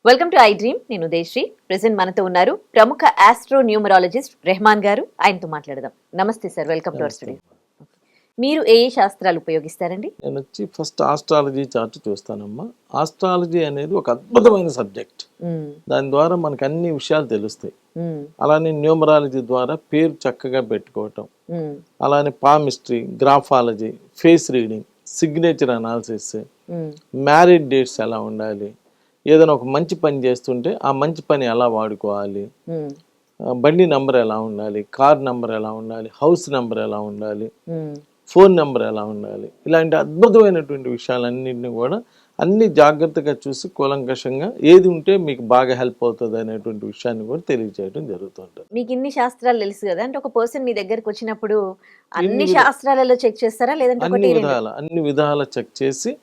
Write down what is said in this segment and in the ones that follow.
Welcome to I dream. నేను Udayasri. Present మనతో ఉన్నారు ప్రముఖ ఆస్ట్రో న్యూమరాలజిస్ట్ రెహమాన్ గారు. ఆయనతో మాట్లాడదాం. నమస్తే sir, welcome to our studio. మీరు ఏ శాస్త్రాలు ఉపయోగిస్తారండి? నేను వచ్చి ఫస్ట్ ఆస్ట్రాలజీ చార్ట్ చూస్తానమ్మా. ఆస్ట్రాలజీ అనేది ఒక అద్భుతమైన సబ్జెక్ట్. దాని ద్వారా మనకు అన్ని విషయాలు తెలుస్తాయి. అలానే న్యూమరాలజీ ద్వారా పేరు చక్కగా పెట్టుకోవటం, అలానే palmistry, graphology, face reading, signature analysis, marriage dates ఎలా ఉండాలి, ఏదైనా ఒక మంచి పని చేస్తుంటే ఆ మంచి పని ఎలా వాడుకోవాలి, బండి నంబర్ ఎలా ఉండాలి, కార్ నంబర్ ఎలా ఉండాలి, హౌస్ నంబర్ ఎలా ఉండాలి, ఫోన్ నెంబర్ ఎలా ఉండాలి, ఇలాంటి అద్భుతమైనటువంటి విషయాలన్నింటినీ కూడా అన్ని జాగ్రత్తగా చూసి కూలంకషంగా ఏది ఉంటే మీకు బాగా హెల్ప్ అవుతుంది అనేటువంటి విషయాన్ని కూడా తెలియజేయడం జరుగుతుంటుంది. మీకు ఇన్ని శాస్త్రాలు తెలుసు కదా, అంటే ఒక పర్సన్ మీ దగ్గరకు వచ్చినప్పుడు అన్ని శాస్త్రాలలో చెక్ చేస్తారా, లేదంటే అన్ని విధాల చెక్ చేసి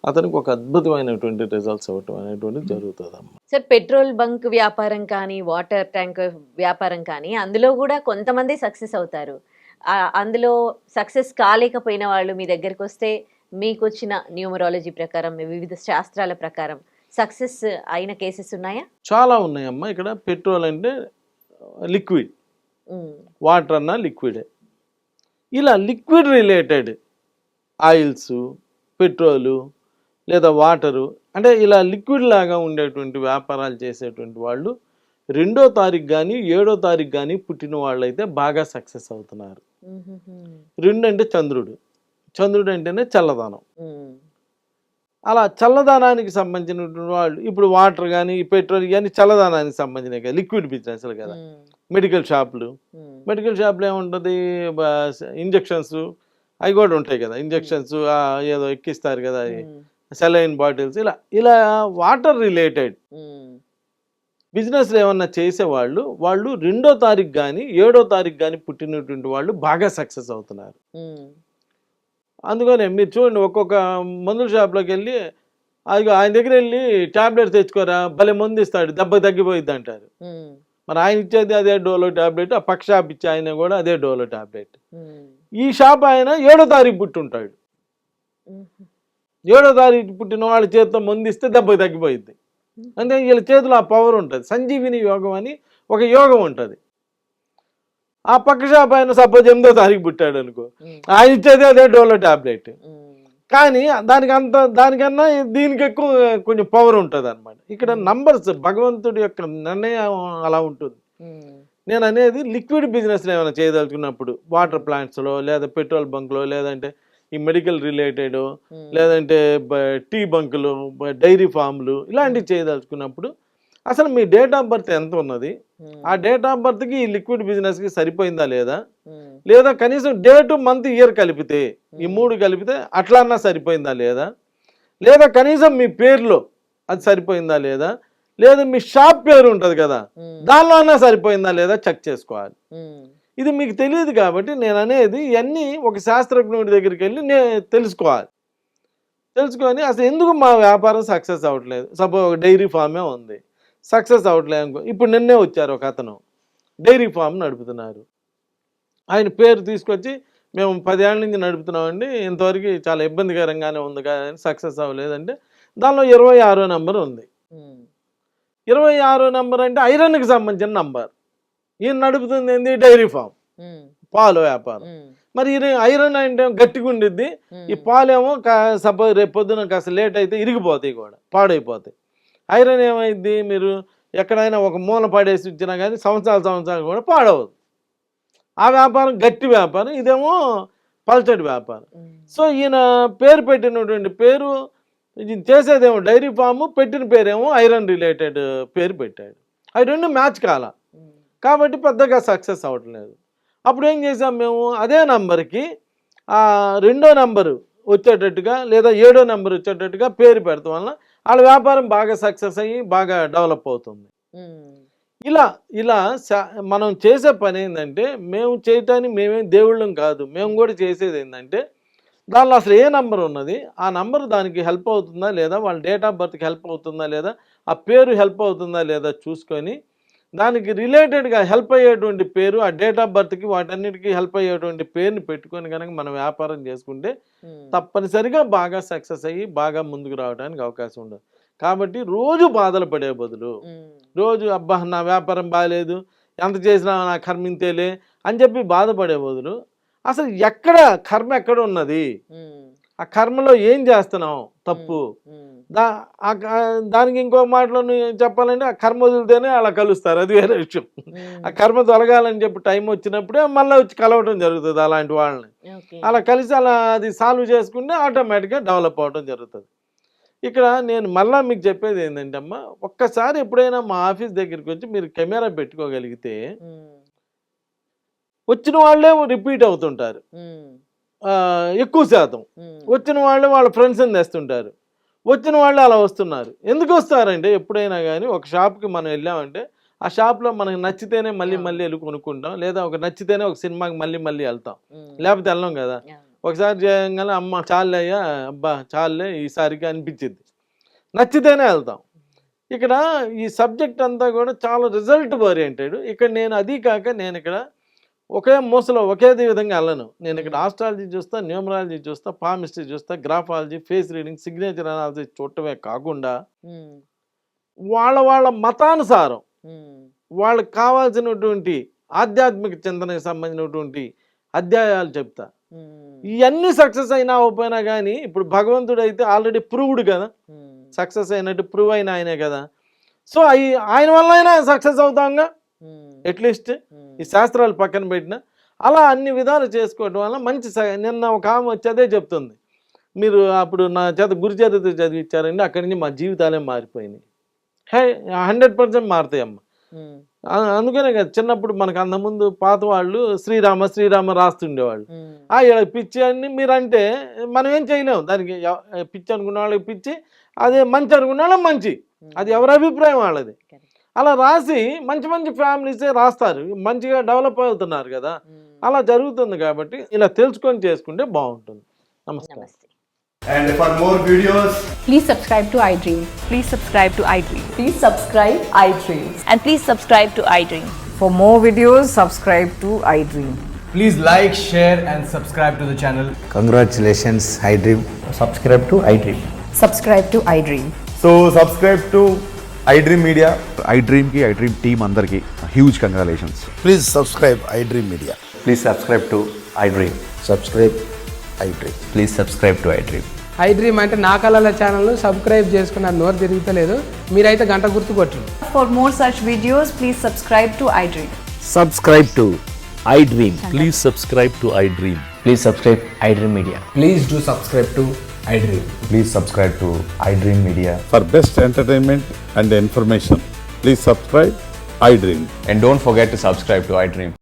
అతనికి ఒక అద్భుతమైనటువంటి రిజల్ట్స్ అవ్వటం అనేటువంటి జరుగుతుంది అమ్మ. సార్, పెట్రోల్ బంక్ వ్యాపారం కానీ, వాటర్ ట్యాంక్ వ్యాపారం కానీ, అందులో కూడా కొంతమంది సక్సెస్ అవుతారు. అందులో సక్సెస్ కాలేకపోయిన వాళ్ళు మీ దగ్గరికి వస్తే మీకు వచ్చిన న్యూమరాలజీ ప్రకారం, వివిధ శాస్త్రాల ప్రకారం సక్సెస్ అయిన కేసెస్ ఉన్నాయా? చాలా ఉన్నాయమ్మా. ఇక్కడ పెట్రోల్ అంటే లిక్విడ్, వాటర్ అన్నా లిక్విడే. ఇలా లిక్విడ్ రిలేటెడ్ ఆయిల్స్, పెట్రోలు లేదా వాటరు, అంటే ఇలా లిక్విడ్ లాగా ఉండేటువంటి వ్యాపారాలు చేసేటువంటి వాళ్ళు 2వ తారీఖు కానీ 7వ తారీఖు కానీ పుట్టిన వాళ్ళు అయితే బాగా సక్సెస్ అవుతున్నారు. 2 అంటే చంద్రుడు, చంద్రుడు అంటేనే చల్లదనం. అలా చల్లదనానికి సంబంధించినటువంటి వాళ్ళు ఇప్పుడు వాటర్ కానీ పెట్రోల్ కానీ చల్లదనానికి సంబంధించినవి కదా, లిక్విడ్ బిజినెస్లు కదా. మెడికల్ షాపులు ఏముంటుంది, ఇంజక్షన్స్ అవి కూడా ఉంటాయి కదా. ఇంజక్షన్స్ ఏదో ఎక్కిస్తారు కదా, సెలైన్ బాటిల్స్, ఇలా వాటర్ రిలేటెడ్ బిజినెస్లు ఏమన్నా చేసేవాళ్ళు 2వ తారీఖు కానీ 7వ తారీఖు కానీ పుట్టినటువంటి వాళ్ళు బాగా సక్సెస్ అవుతున్నారు. అందుకనే మీరు చూడండి, ఒక్కొక్క మందుల షాప్లోకి వెళ్ళి ఆయన దగ్గర వెళ్ళి టాబ్లెట్ తెచ్చుకోరా, భలే మందు ఇస్తాడు, దెబ్బ తగ్గిపోయిద్ది అంటారు. మరి ఆయన ఇచ్చేది అదే డోలో టాబ్లెట్, ఆ పక్క షాప్ ఇచ్చే ఆయన కూడా అదే డోలో టాబ్లెట్. ఈ షాప్ ఆయన 7వ తారీఖు పుట్టుంటాడు. 7వ తారీఖు పుట్టిన వాళ్ళ చేతితో మందు ఇస్తే దెబ్బ తగ్గిపోయిద్ది. అంటే వీళ్ళ చేతిలో ఆ పవర్ ఉంటుంది. సంజీవిని యోగం అని ఒక యోగం ఉంటుంది. ఆ పక్క షాప్ ఆయన సపోజ్ 8వ తారీఖు పుట్టాడు అనుకో, ఆయన ఇచ్చేది అదే డోలో టాబ్లెట్. కానీ దానికన్నా దీనికి ఎక్కువ కొంచెం పవర్ ఉంటుంది అనమాట. ఇక్కడ నంబర్స్, భగవంతుడి యొక్క నిర్ణయం అలా ఉంటుంది. నేను అనేది లిక్విడ్ బిజినెస్లో ఏమైనా చేయదలుచుకున్నప్పుడు వాటర్ ప్లాంట్స్లో, లేదా పెట్రోల్ బంక్లో, లేదంటే ఈ మెడికల్ రిలేటెడ్, లేదంటే టీ బంకులు, డైరీ ఫామ్లు, ఇలాంటివి చేయదలుచుకున్నప్పుడు అసలు మీ డేట్ ఆఫ్ బర్త్ ఎంత ఉన్నది, ఆ డేట్ ఆఫ్ బర్త్కి ఈ లిక్విడ్ బిజినెస్కి సరిపోయిందా లేదా కనీసం డేటు, మంత్, ఇయర్ కలిపితే, ఈ 3 కలిపితే అట్లా అన్నా సరిపోయిందా లేదా కనీసం మీ పేరులో అది సరిపోయిందా లేదా మీ షాప్ పేరు ఉంటుంది కదా, దానిలో అన్నా సరిపోయిందా లేదా చెక్ చేసుకోవాలి. ఇది మీకు తెలియదు కాబట్టి నేను అనేది ఇవన్నీ ఒక శాస్త్రజ్ఞుడి దగ్గరికి వెళ్ళి తెలుసుకొని అసలు ఎందుకు మా వ్యాపారం సక్సెస్ అవ్వట్లేదు. సపోజ్ ఒక డైరీ ఫామే ఉంది, సక్సెస్ అవ్వట్లేదు అనుకో. ఇప్పుడు నిన్నే వచ్చారు ఒక అతను, డైరీ ఫామ్ నడుపుతున్నారు. ఆయన పేరు తీసుకొచ్చి మేము 10 ఏళ్ళ నుంచి నడుపుతున్నామండి, ఇంతవరకు చాలా ఇబ్బందికరంగానే ఉంది కానీ సక్సెస్ అవ్వలేదంటే, దానిలో 26వ నెంబర్ ఉంది. 26వ నెంబర్ అంటే ఐరన్కి సంబంధించిన నంబర్. ఈయన నడుపుతుంది ఏంది, డైరీ ఫామ్, పాలు వ్యాపారం. మరి ఐరన్ అంటే గట్టిగా ఉండిద్ది, ఈ పాలేమో సపోజ్ రేపు పొద్దున కాస్త లేట్ అయితే ఇరిగిపోతాయి కూడా, పాడైపోతాయి. ఐరన్ ఏమైంది, మీరు ఎక్కడైనా ఒక మూల పడేసి ఇచ్చినా కానీ సంవత్సరాలు కూడా పాడవద్దు. ఆ వ్యాపారం గట్టి వ్యాపారం, ఇదేమో పల్చటి వ్యాపారం. సో ఈయన పేరు పెట్టినటువంటి పేరు, చేసేదేమో డైరీ ఫాము, పెట్టిన పేరేమో ఐరన్ రిలేటెడ్ పేరు పెట్టాడు. అవి 2 మ్యాచ్ కాల కాబట్టి పెద్దగా సక్సెస్ అవ్వట్లేదు. అప్పుడు ఏం చేసాం మేము, అదే నంబర్కి 2వ నెంబరు వచ్చేటట్టుగా లేదా 7వ నెంబర్ వచ్చేటట్టుగా పేరు పెడతాం వల్ల వాళ్ళ వ్యాపారం బాగా సక్సెస్ అయ్యి బాగా డెవలప్ అవుతుంది. ఇలా మనం చేసే పని ఏంటంటే, మేము చేయటానికి మేమేం దేవుళ్ళం కాదు. మేము కూడా చేసేది ఏంటంటే, దానిలో అసలు ఏ నెంబర్ ఉన్నది, ఆ నెంబర్ దానికి హెల్ప్ అవుతుందా లేదా, వాళ్ళ డేట్ ఆఫ్ బర్త్కి హెల్ప్ అవుతుందా లేదా, ఆ పేరు హెల్ప్ అవుతుందా లేదా చూసుకొని, దానికి రిలేటెడ్గా హెల్ప్ అయ్యేటువంటి పేరు, ఆ డేట్ ఆఫ్ బర్త్కి వాటన్నిటికీ హెల్ప్ అయ్యేటువంటి పేరుని పెట్టుకొని కనుక మనం వ్యాపారం చేసుకుంటే తప్పనిసరిగా బాగా సక్సెస్ అయ్యి బాగా ముందుకు రావడానికి అవకాశం ఉండదు. కాబట్టి రోజు బాధలు పడే బదులు రోజు అబ్బా నా వ్యాపారం బాగాలేదు, ఎంత చేసినా నా కర్మ ఇంతేలే అని చెప్పి బాధపడే బదులు అసలు ఎక్కడ కర్మ ఎక్కడ ఉన్నది, ఆ కర్మలో ఏం చేస్తున్నాం తప్పు, దానికి ఇంకో మాటలో చెప్పాలంటే ఆ కర్మ వదిలితేనే అలా కలుస్తారు, అది వేరే విషయం. ఆ కర్మ తొలగాలని చెప్పి టైం వచ్చినప్పుడే మళ్ళీ వచ్చి కలవటం జరుగుతుంది అలాంటి వాళ్ళని. అలా కలిసి అలా అది సాల్వ్ చేసుకుంటే ఆటోమేటిక్గా డెవలప్ అవడం జరుగుతుంది. ఇక్కడ నేను మళ్ళీ మీకు చెప్పేది ఏంటంటే అమ్మా, ఒక్కసారి ఎప్పుడైనా మా ఆఫీస్ దగ్గరికి వచ్చి మీరు కెమెరా పెట్టుకోగలిగితే వచ్చిన వాళ్ళే రిపీట్ అవుతుంటారు ఎక్కువ శాతం. వచ్చిన వాళ్ళే వాళ్ళ ఫ్రెండ్స్ని తెస్తుంటారు, వచ్చిన వాళ్ళు అలా వస్తున్నారు. ఎందుకు వస్తారంటే ఎప్పుడైనా కానీ ఒక షాప్కి మనం వెళ్ళామంటే ఆ షాప్లో మనకు నచ్చితేనే మళ్ళీ మళ్ళీ వెళ్ళి కొనుక్కుంటాం, లేదా ఒక నచ్చితేనే ఒక సినిమాకి మళ్ళీ మళ్ళీ వెళ్తాం, లేకపోతే వెళ్ళాం కదా. ఒకసారి చేయగానే అమ్మ చాలే అయ్యా, అబ్బా చాలే ఈసారికి అనిపించింది, నచ్చితేనే వెళ్తాం. ఇక్కడ ఈ సబ్జెక్ట్ అంతా కూడా చాలా రిజల్ట్ ఓరియంటెడ్. ఇక్కడ నేను అది కాక నేను ఇక్కడ ఒకే మూసలో ఒకే విధంగా వెళ్ళను. నేను ఇక్కడ ఆస్ట్రాలజీ చూస్తా, న్యూమరాలజీ చూస్తా, పామిస్ట్రీ చూస్తా, graphology, face reading, signature analysis చూడటమే కాకుండా వాళ్ళ వాళ్ళ మతానుసారం వాళ్ళకి కావాల్సినటువంటి ఆధ్యాత్మిక చింతనకు సంబంధించినటువంటి అధ్యాయాలు చెప్తా. ఇవన్నీ సక్సెస్ అయినా అవ్వపోయినా కానీ ఇప్పుడు భగవంతుడు అయితే ఆల్రెడీ ప్రూవ్డ్ కదా, సక్సెస్ అయినట్టు ప్రూవ్ అయిన ఆయనే కదా. సో ఆయన వల్ల అయినా సక్సెస్ అవుతాంగా అట్లీస్ట్ ఈ శాస్త్రాలు పక్కన పెట్టిన. అలా అన్ని విధాలు చేసుకోవడం వల్ల మంచి నిన్న ఒక ఆమె వచ్చి అదే చెప్తుంది, మీరు అప్పుడు నా చేత గురు చేతితో చదివించారండి, అక్కడి నుంచి మా జీవితాలే మారిపోయినాయి. 100% మారుతాయి అమ్మ. అందుకనే కదా చిన్నప్పుడు మనకు అంతకుముందు పాత వాళ్ళు శ్రీరామ శ్రీరామ రాస్తుండేవాళ్ళు. ఇలా పిచ్చి అని మీరంటే మనం ఏం చేయలేము, దానికి పిచ్చి అనుకున్న వాళ్ళకి పిచ్చి, అదే మంచి అనుకున్న వాళ్ళకి మంచి, అది ఎవరి అభిప్రాయం వాళ్ళది. అలా రాసి మంచి మంచి ఫ్యామిలీసే రాస్తారు, మంచిగా డెవలప్ అవుతున్నారు కదా. అలా జరుగుతుంది కాబట్టి ఇలా తెలుసుకొని చేసుకుంటే బాగుంటుంది. నమస్కారం. And for more videos, please subscribe to iDream. Please subscribe to iDream. Please subscribe iDream. And please subscribe to iDream. For more videos, subscribe to iDream. please like, share and subscribe to the channel. Congratulations, iDream. Subscribe to iDream. Subscribe to iDream. So subscribe to iDream Media. iDream ki iDream team andarki huge congratulations. Please subscribe iDream Media. Please subscribe to iDream. Subscribe iDream. Please subscribe to iDream. iDream అంటే నా కళల ఛానల్ను subscribe చేసుకున్న నోరు తిరుగుతలేదు, మీరైతే గంట గుర్తు కొట్టండి. For more such videos, please subscribe to iDream. Subscribe to iDream. Please subscribe to iDream. Please subscribe iDream Media. Please do subscribe to iDream. Please subscribe to iDream Media. For best entertainment and information, please subscribe iDream. And don't forget to subscribe to iDream.